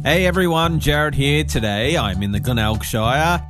Hey everyone, Jared here. Today I'm in the Glenelg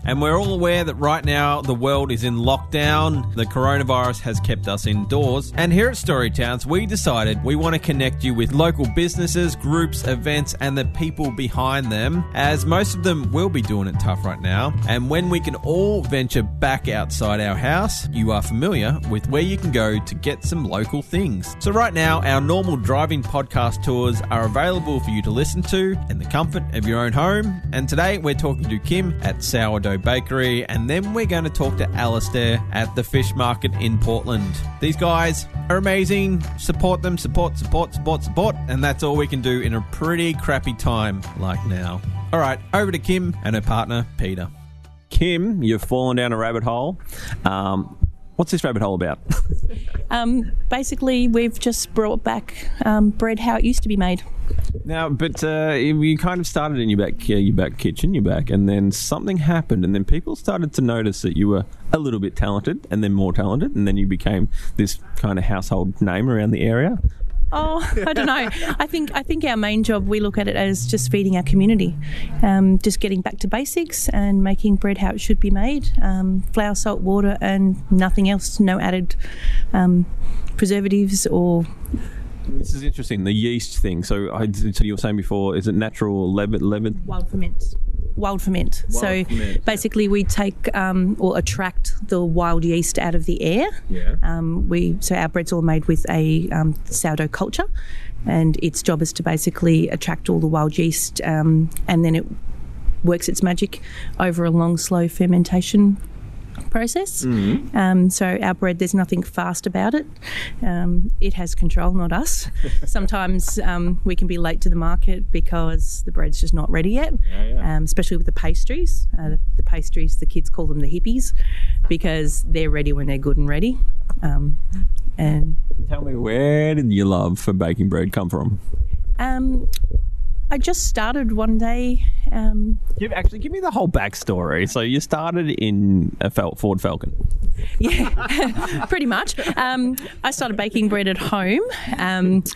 and we're all aware that right now the world is in lockdown. The coronavirus has kept us indoors, and here at Storytowns we decided we want to connect you with local businesses, groups, events and the people behind them, as most of them will be doing it tough right now. And when we can all venture back outside our house, you are familiar with where you can go to get some local things. So right now our normal driving podcast tours are available for you to listen to in the comfort of your own home. And today we're talking to Kim at Sourdough Bakery, and then we're going to talk to Alastair at the fish market in Portland. These guys are amazing. Support them, support, and that's all we can do in a pretty crappy time like now. All right, over to Kim and her partner Peter. Kim, you've fallen down a rabbit hole. What's this rabbit hole about? Basically, we've just brought back bread how it used to be made. Now, but you kind of started in your back kitchen, and then something happened, and then people started to notice that you were a little bit talented, and then more talented, and then you became this kind of household name around the area. Oh, I don't know. I think our main job, we look at it as just feeding our community, just getting back to basics and making bread how it should be made. Flour, salt, water, and nothing else. No added preservatives or. This is interesting, the yeast thing. So you were saying before, is it natural or leaven? Wild ferment. So basically we take or attract the wild yeast out of the air. Yeah. So our bread's all made with a sourdough culture, and its job is to basically attract all the wild yeast, and then it works its magic over a long, slow fermentation process. Mm-hmm. So our bread, there's nothing fast about it. It has control, not us. Sometimes we can be late to the market because the bread's just not ready yet. Especially with the pastries. The pastries, the kids call them the hippies because they're ready when they're good and ready. And tell me, where did your love for baking bread come from? I just started one day. Give me the whole backstory. So you started in a Ford Falcon. Yeah, pretty much. I started baking bread at home, and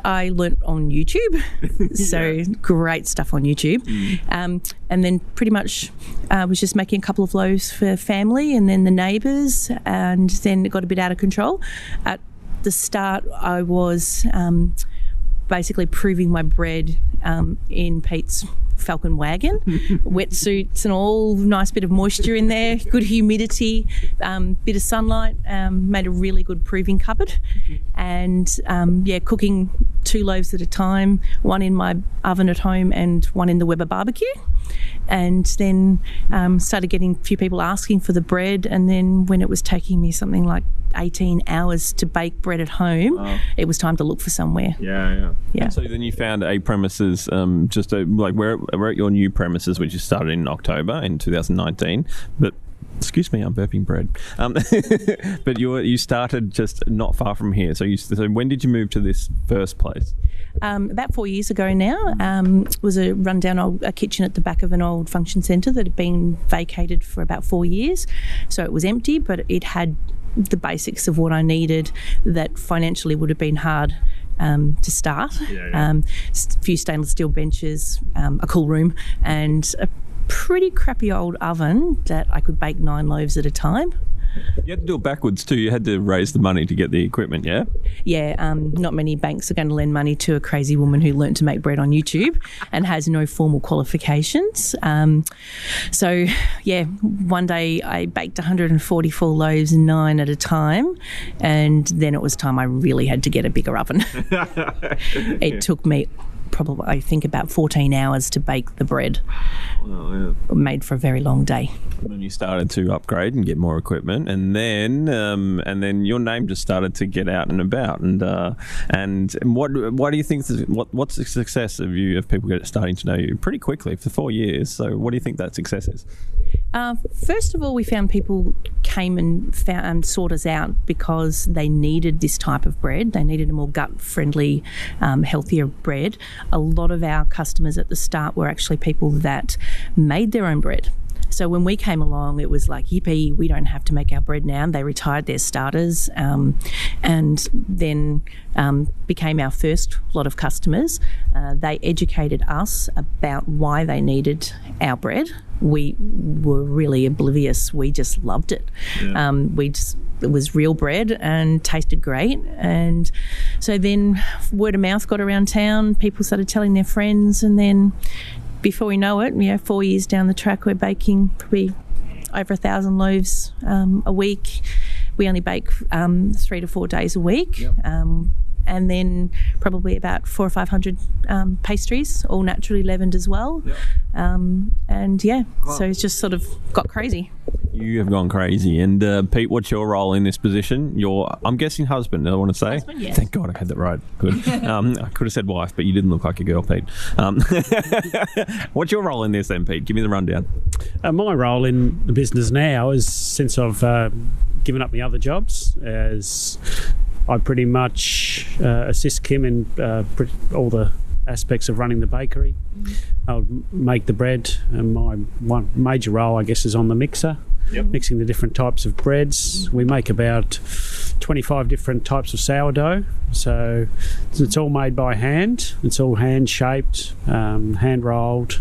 I learnt on YouTube. So great stuff on YouTube. And then pretty much was just making a couple of loaves for family and then the neighbours, and then it got a bit out of control. At the start, I was basically proving my bread in Pete's Falcon wagon, wetsuits and all, nice bit of moisture in there, good humidity, bit of sunlight, made a really good proving cupboard, and cooking 2 loaves at a time, one in my oven at home and one in the Weber barbecue. And then started getting a few people asking for the bread, and then when it was taking me something like 18 hours to bake bread at home, it was time to look for somewhere. Yeah. And so then you found a premises, we're at your new premises, which you started in October in 2019, but excuse me, I'm burping bread. But you started just not far from here. So when did you move to this first place? About 4 years ago now. Was a rundown old kitchen at the back of an old function centre that had been vacated for about 4 years. So it was empty, but it had the basics of what I needed that financially would have been hard to start. A few stainless steel benches, a cool room, and a pretty crappy old oven that I could bake 9 loaves at a time. You had to do it backwards too. You had to raise the money to get the equipment, yeah? Yeah, not many banks are going to lend money to a crazy woman who learnt to make bread on YouTube and has no formal qualifications. One day I baked 144 loaves, 9 at a time, and then it was time I really had to get a bigger oven. It took me probably, I think, about 14 hours to bake the bread. Made for a very long day. When you started to upgrade and get more equipment, and then your name just started to get out and about. And what do you think? What's the success of people starting to know you pretty quickly for 4 years? So what do you think that success is? First of all, we found people came and sought us out because they needed this type of bread. They needed a more gut-friendly, healthier bread. A lot of our customers at the start were actually people that made their own bread. So when we came along, it was like, yippee, we don't have to make our bread now. They retired their starters and then became our first lot of customers. They educated us about why they needed our bread. We were really oblivious. We just loved it. Yeah. It was real bread and tasted great. And so then word of mouth got around town. People started telling their friends. And then before we know it, 4 years down the track, we're baking probably over 1,000 loaves a week. We only bake 3 to 4 days a week. Yep. And then probably about 400 or 500 pastries, all naturally leavened as well. Yep. So it's just sort of got crazy. You have gone crazy. And Pete, what's your role in this position? I'm guessing husband, I want to say. Husband, yes. Thank God I had that right. Good. I could have said wife, but you didn't look like a girl, Pete. What's your role in this then, Pete? Give me the rundown. My role in the business now is, since I've given up my other jobs, as I pretty much assist Kim in all the aspects of running the bakery. I'll make the bread, and my one major role, I guess, is on the mixer. Yep. Mixing the different types of breads. We make about 25 different types of sourdough. So it's all made by hand. It's all hand-shaped, hand-rolled.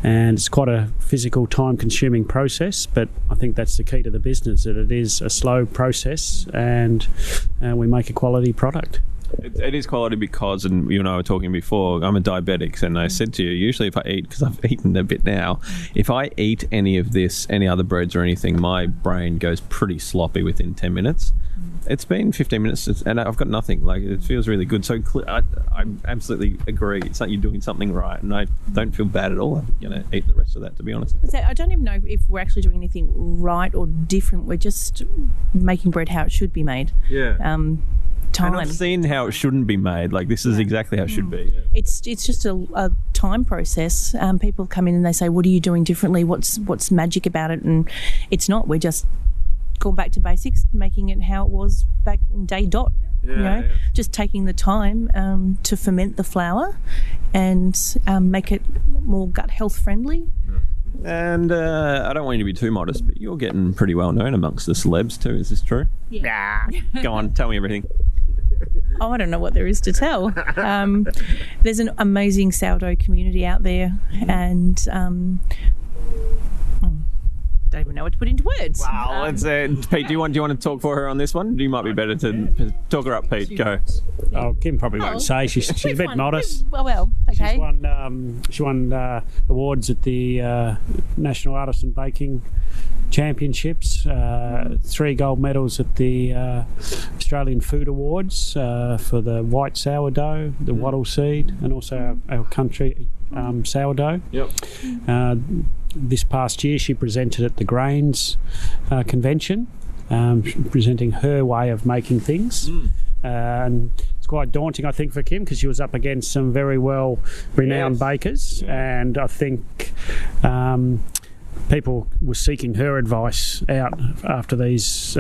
And it's quite a physical, time-consuming process, but I think that's the key to the business, that it is a slow process and we make a quality product. It is quality because, and you and I were talking before, I'm a diabetic, and I said to you, usually if I eat, because I've eaten a bit now, if I eat any of this, any other breads or anything, my brain goes pretty sloppy within 10 minutes. It's been 15 minutes and I've got nothing. Like, it feels really good. So I absolutely agree. It's like you're doing something right, and I don't feel bad at all. I'm going to eat the rest of that, to be honest. I don't even know if we're actually doing anything right or different. We're just making bread how it should be made. Yeah. Time. And I've seen how it shouldn't be made. Like, this is exactly how it should be. Yeah. It's just a time process. People come in and they say, what are you doing differently? What's magic about it? And it's not. We're just going back to basics, making it how it was back in day dot. Just taking the time to ferment the flour and make it more gut health friendly. And I don't want you to be too modest, but you're getting pretty well known amongst the celebs too. Is this true? Yeah. Go on, tell me everything. Oh, I don't know what there is to tell. There's an amazing sourdough community out there, and don't even know what to put into words. Wow, let's Pete, do you want to talk for her on this one? You might be better to talk her up, Pete. Go. Oh, Kim probably won't say. She's a bit modest. Well, okay. She won awards at the National Artisan Baking Championships, 3 gold medals at the Australian Food Awards for the white sourdough, the wattle seed, and also our country sourdough. Yep. This past year she presented at the Grains convention, presenting her way of making things. And it's quite daunting, I think, for Kim, because she was up against some very well renowned bakers, and I think people were seeking her advice out after this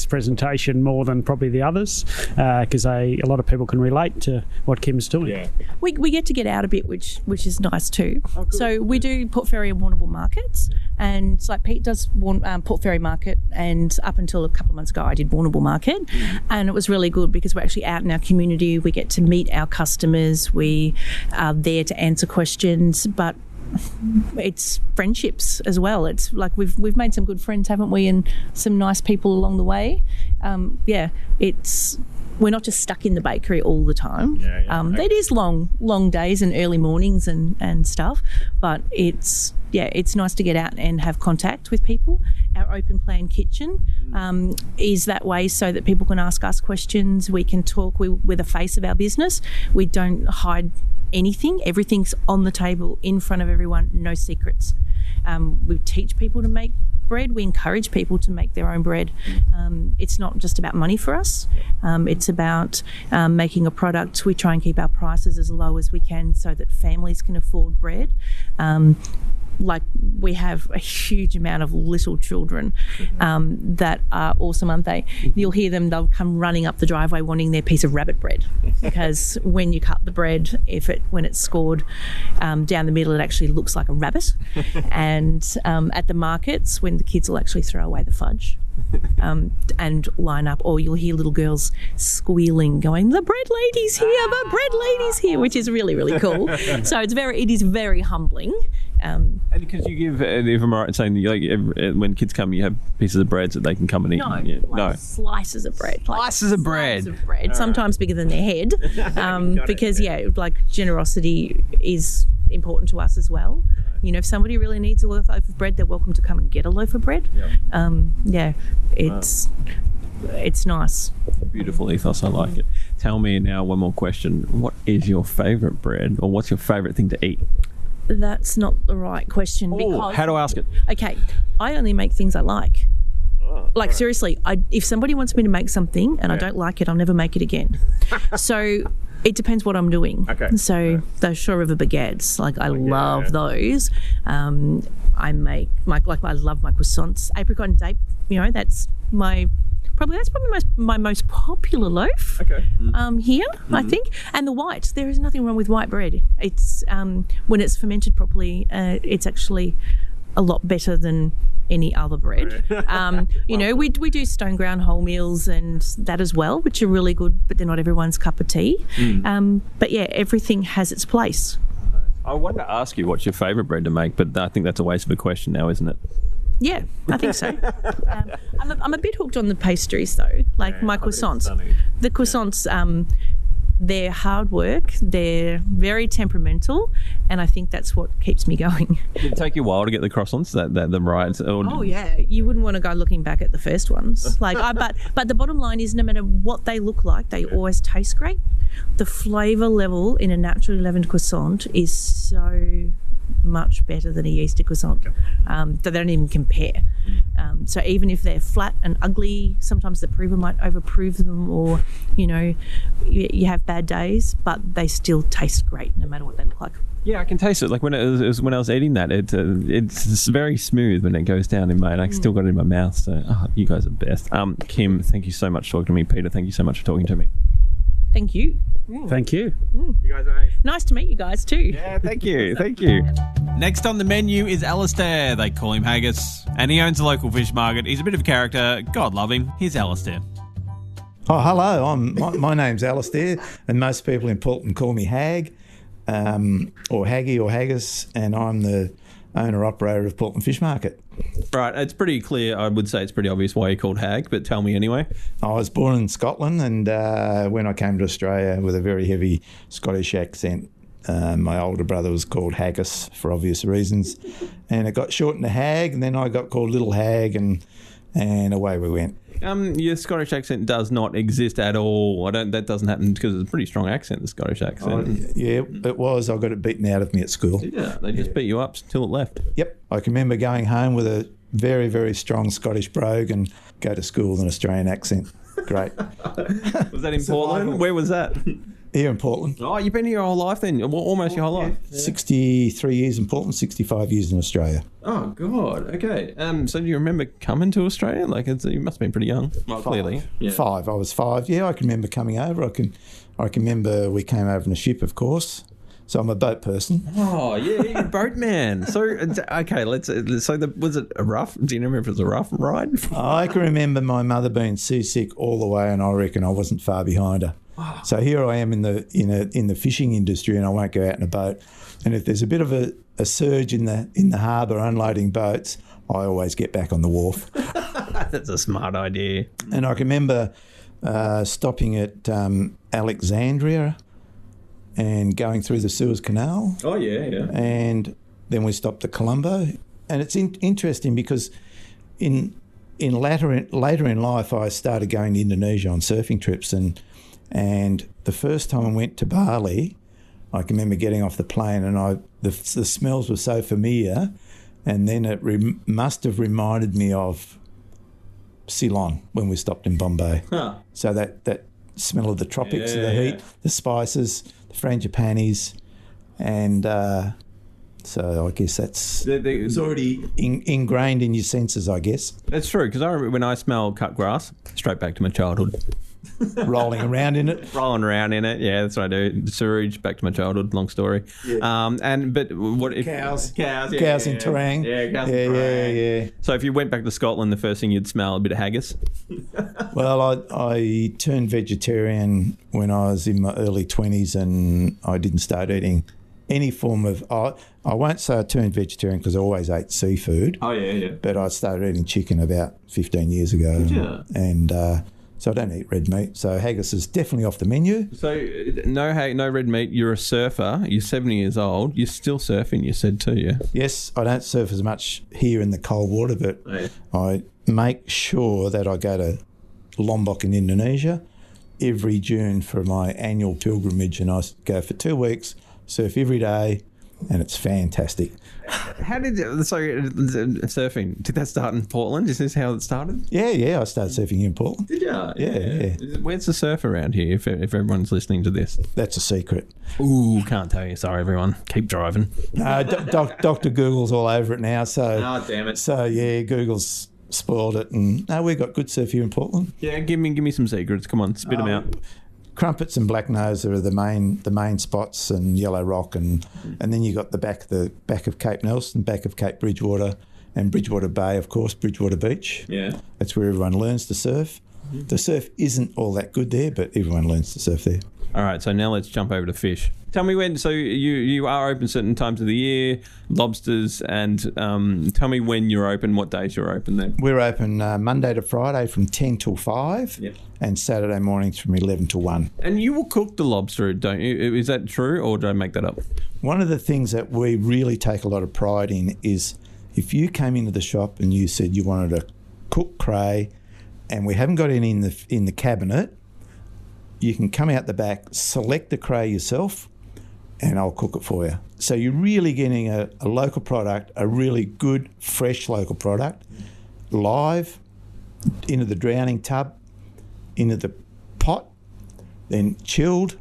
presentation more than probably the others, because a lot of people can relate to what Kim's doing. Yeah. We get to get out a bit, which is nice too. Oh, cool. So we do Port Fairy and Warrnambool markets, and it's like Pete does Port Fairy market, and up until a couple of months ago I did Warrnambool market, and it was really good because we're actually out in our community. We get to meet our customers. We are there to answer questions, but it's friendships as well. It's like we've made some good friends, haven't we, and some nice people along the way. We're not just stuck in the bakery all the time. It is long days and early mornings and stuff, but it's nice to get out and have contact with people. Our open plan kitchen is that way so that people can ask us questions. We can talk. We're the face of our business. We don't hide anything. Everything's on the table in front of everyone, no secrets. We teach people to make bread. We encourage people to make their own bread. It's not just about money for us. It's about making a product. We try and keep our prices as low as we can so that families can afford bread. like we have a huge amount of little children that are awesome, aren't they? You'll hear them, they'll come running up the driveway wanting their piece of rabbit bread, because when you cut the bread, when it's scored down the middle, it actually looks like a rabbit. And at the markets, when the kids will actually throw away the fudge and line up, or you'll hear little girls squealing, going, "The bread lady's here, the bread lady's here," which is really, really cool. So it is very humbling. And because you give, if I'm right in saying, like, when kids come, you have pieces of bread so they can come and eat. No, slices of bread. Slices of bread. Sometimes bigger than their head, because like generosity is important to us as well. You know, if somebody really needs a loaf of bread, they're welcome to come and get a loaf of bread. It's nice. Beautiful ethos. I like it. Tell me now one more question. What is your favourite bread, or what's your favourite thing to eat? That's not the right question. Because, how do I ask it? Okay, I only make things I like. Like, seriously, if somebody wants me to make something and I don't like it, I'll never make it again. So it depends what I'm doing. Okay. So those Shore River baguettes, like I love those. I make I love my croissants, apricot and date. You know, that's probably my most popular loaf. Okay. Here, I think. And the white, there is nothing wrong with white bread. It's when it's fermented properly, it's actually a lot better than any other bread. You know, we do stone ground wholemeals and that as well, which are really good, but they're not everyone's cup of tea. But yeah, everything has its place. I wanted to ask you what's your favourite bread to make, but I think that's a waste of a question now, isn't it? Yeah, I think so. I'm a bit hooked on the pastries though, like my croissants. The croissants, they're hard work, they're very temperamental, and I think that's what keeps me going. Did it take you a while to get the croissants, the right? Oh yeah, you wouldn't want to go looking back at the first ones. But the bottom line is, no matter what they look like, they always taste great. The flavour level in a naturally leavened croissant is so much better than a yeasty croissant. So they don't even compare. So even if they're flat and ugly, sometimes the prover might overprove them, or you have bad days, but they still taste great no matter what they look like. Yeah, I can taste it. Like when it was when I was eating that, it's very smooth when it goes down in my, and I still got it in my mouth. So you guys are the best. Kim, thank you so much for talking to me. Peter, thank you so much for talking to me. Thank you. Thank you. You guys are nice to meet you guys too. Yeah, thank you. Thank you. Next on the menu is Alastair. They call him Haggis, and he owns a local fish market. He's a bit of a character. God love him. Here's Alastair. Oh, hello. My name's Alastair, and most people in Pulton call me Hag, or Haggy or Haggis, and I'm the owner-operator of Pulton Fish Market. Right, it's pretty clear. I would say it's pretty obvious why you're called Hag, but tell me anyway. I was born in Scotland, and when I came to Australia with a very heavy Scottish accent, my older brother was called Haggis for obvious reasons, and it got shortened to Hag, and then I got called Little Hag, and away we went. Your Scottish accent does not exist at all. That doesn't happen because it's a pretty strong accent, the Scottish accent. Yeah, it was. I got it beaten out of me at school. Yeah, they just beat you up till it left. Yep. I can remember going home with a very, very strong Scottish brogue and go to school with an Australian accent. Great. Was that in Portland? Where was that? Here in Portland. Oh, you've been here your whole life then? Almost your whole life? Yeah. 63 years in Portland, 65 years in Australia. Oh, God. Okay. So do you remember coming to Australia? Like, you must have been pretty young. Well, clearly. Yeah. 5. I was 5. Yeah, I can remember coming over. I can remember we came over in a ship, of course. So I'm a boat person. Oh, yeah, you're a boat man. So, okay, was it a rough? Do you remember if it was a rough ride? I can remember my mother being seasick all the way, and I reckon I wasn't far behind her. So here I am in the fishing industry, and I won't go out in a boat. And if there's a bit of a surge in the harbour unloading boats, I always get back on the wharf. That's a smart idea. And I can remember stopping at Alexandria and going through the Suez Canal. Oh yeah, yeah. And then we stopped at Colombo, and it's interesting because in later in life I started going to Indonesia on surfing trips, and the first time I went to Bali, I can remember getting off the plane, and the smells were so familiar, and then it must have reminded me of Ceylon when we stopped in Bombay. Huh. So that smell of the tropics, of the heat, the spices, the frangipanis, and So I guess it's It's already ingrained in your senses, I guess. That's true, because I remember when I smell cut grass, straight back to my childhood. Rolling around in it. Rolling around in it, yeah, that's what I do. Sewage, back to my childhood, long story. Yeah. But what if Cows. Cows In Terang. Yeah, cows in Terang. Yeah. So if you went back to Scotland, the first thing you'd smell a bit of haggis. Well, I turned vegetarian when I was in my early 20s, and I didn't start eating any form of... I won't say I turned vegetarian because I always ate seafood. Oh, yeah. But I started eating chicken about 15 years ago. Yeah. And so I don't eat red meat. So haggis is definitely off the menu. So no red meat. You're a surfer. You're 70 years old. You're still surfing, you said too, yeah? Yes, I don't surf as much here in the cold water, but I make sure that I go to Lombok in Indonesia every June for my annual pilgrimage, and I go for 2 weeks, surf every day, and it's fantastic. How did surfing? Did that start in Portland? Is this how it started? Yeah. I started surfing here in Portland. Did you? Yeah. Where's the surf around here? If everyone's listening to this, That's a secret. ooh, can't tell you. Sorry, everyone. Keep driving. Dr. Google's all over it now. So, Oh, damn it. so yeah, Google's spoiled it, and no, we've got good surf here in Portland. Yeah, give me some secrets. Come on, spit them out. Crumpets and black nose are the main spots, and yellow rock, and then you got the back of Cape Nelson, back of Cape Bridgewater, and Bridgewater Bay, of course, Bridgewater Beach. Yeah. That's where everyone learns to surf. The surf isn't all that good there, but everyone learns to surf there. All right, so now let's jump over to fish. Tell me when. So you are open certain times of the year, lobsters, and tell me when you're open. What days you're open then? We're open Monday to Friday from 10 till 5, Yep. and Saturday mornings from 11 to 1. And you will cook the lobster, don't you? Is that true, or did I make that up? One of the things that we really take a lot of pride in is if you came into the shop and you said you wanted a cooked cray, and we haven't got any in the cabinet, you can come out the back, select the cray yourself, and I'll cook it for you. So you're really getting a local product, a really good, fresh local product, live, into the drowning tub, into the pot, then chilled,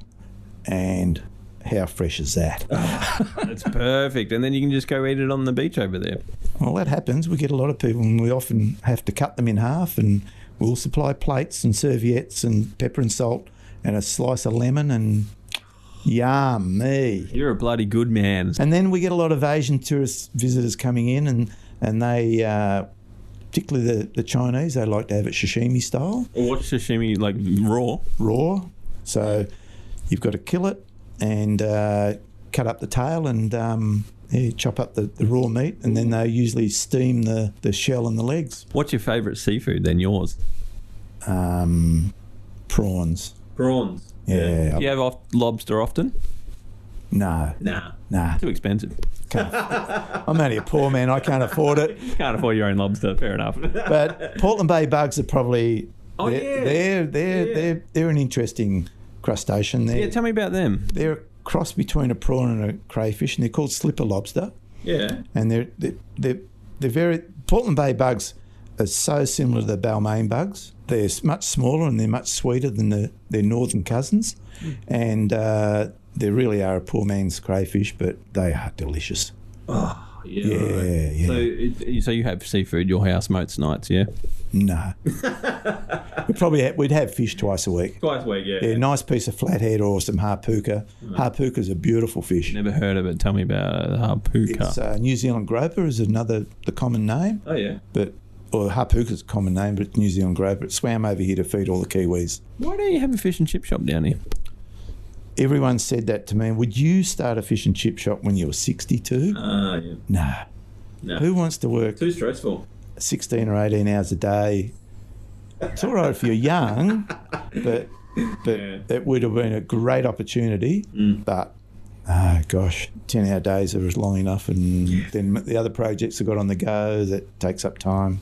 and how fresh is that? That's perfect. And then you can just go eat it on the beach over there. Well, that happens. We get a lot of people, and we often have to cut them in half, and we'll supply plates and serviettes and pepper and salt and a slice of lemon, and yummy. You're a bloody good man. And then we get a lot of Asian tourist visitors coming in, and they, particularly the Chinese, they like to have it sashimi style. What's sashimi, like raw? So you've got to kill it and cut up the tail and chop up the raw meat, and then they usually steam the shell and the legs. What's your favourite seafood then, yours? Prawns. Prawns. Yeah. Do you have lobster often? No. Nah. Too expensive. I'm only a poor man. I can't afford it. Can't afford your own lobster. Fair enough. But Portland Bay bugs are probably... yeah. They're an interesting crustacean. Yeah, tell me about them. They're a cross between a prawn and a crayfish, and they're called slipper lobster. Yeah. And they're very... Portland Bay bugs are so similar to the Balmain bugs. They're much smaller and they're much sweeter than their northern cousins. And they really are a poor man's crayfish, but they are delicious. Oh, yeah. So you have seafood, your house most nights, yeah? No. We'd have fish twice a week. Twice a week, yeah. Yeah, nice piece of flathead or some harpooka. Harpooka's a beautiful fish. Never heard of it. Tell me about harpooka. It's New Zealand groper is the common name. Oh, yeah. Or harpooka's a common name, but it's New Zealand groper. It swam over here to feed all the Kiwis. Why don't you have a fish and chip shop down here? Everyone said that to me. Would you start a fish and chip shop when you were 62? Yeah. No. Who wants to work Too stressful. 16 or 18 hours a day? It's all right if you're young, but it would have been a great opportunity. But, gosh, 10-hour days are long enough, and then the other projects I've got on the go, that takes up time.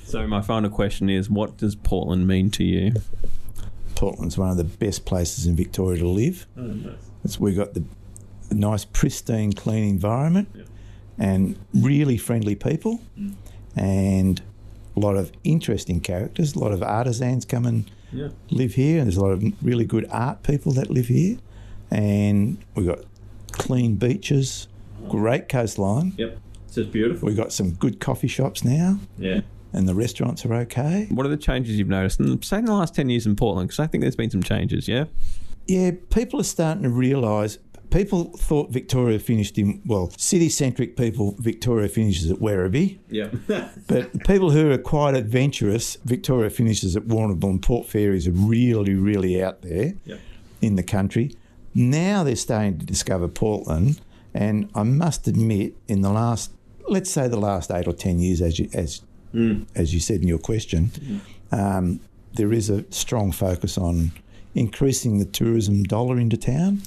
So my final question is, what does Portland mean to you? Portland's one of the best places in Victoria to live. Oh, nice. We've got the nice, pristine, clean environment, and really friendly people, and a lot of interesting characters. A lot of artisans come and live here, and there's a lot of really good art people that live here. And we've got clean beaches, great coastline. Yep. It's just beautiful. We've got some good coffee shops now. Yeah. And the restaurants are okay. What are the changes you've noticed, say in the last 10 years in Portland? Because I think there's been some changes, yeah? Yeah, people are starting to realise. People thought Victoria finished in, city-centric people, Victoria finishes at Werribee. Yeah. But people who are quite adventurous, Victoria finishes at Warrnambool, and Port Fairy's are really, really out there in the country. Now they're starting to discover Portland, and I must admit, in the last, let's say the last 8 or 10 years, as you said in your question, there is a strong focus on increasing the tourism dollar into town,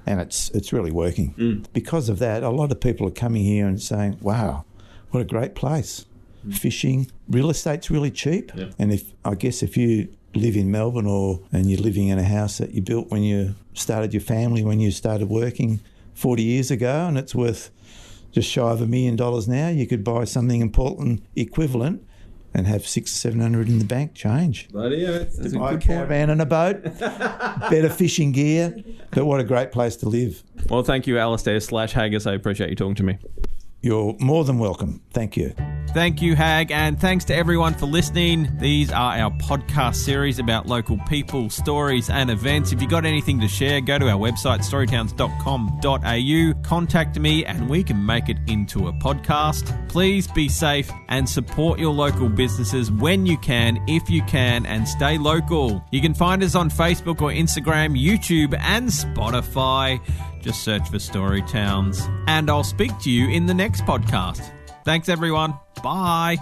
and it's really working. Because of that, a lot of people are coming here and saying, wow, what a great place. Fishing, real estate's really cheap. Yeah. And if you live in Melbourne and you're living in a house that you built when you started your family, when you started working 40 years ago, and it's worth just shy of $1 million now, you could buy something in Portland equivalent and have 600-700 in the bank change. Bloody hell, that's a Buy a good point. caravan and a boat, better fishing gear, but what a great place to live. Well, thank you, Alastair /Haggis. I appreciate you talking to me. You're more than welcome. Thank you. Thank you, Hag, and thanks to everyone for listening. These are our podcast series about local people, stories and events. If you've got anything to share, go to our website, storytowns.com.au, contact me and we can make it into a podcast. Please be safe and support your local businesses when you can, if you can, and stay local. You can find us on Facebook or Instagram, YouTube and Spotify. Just search for Story Towns. And I'll speak to you in the next podcast. Thanks, everyone. Bye.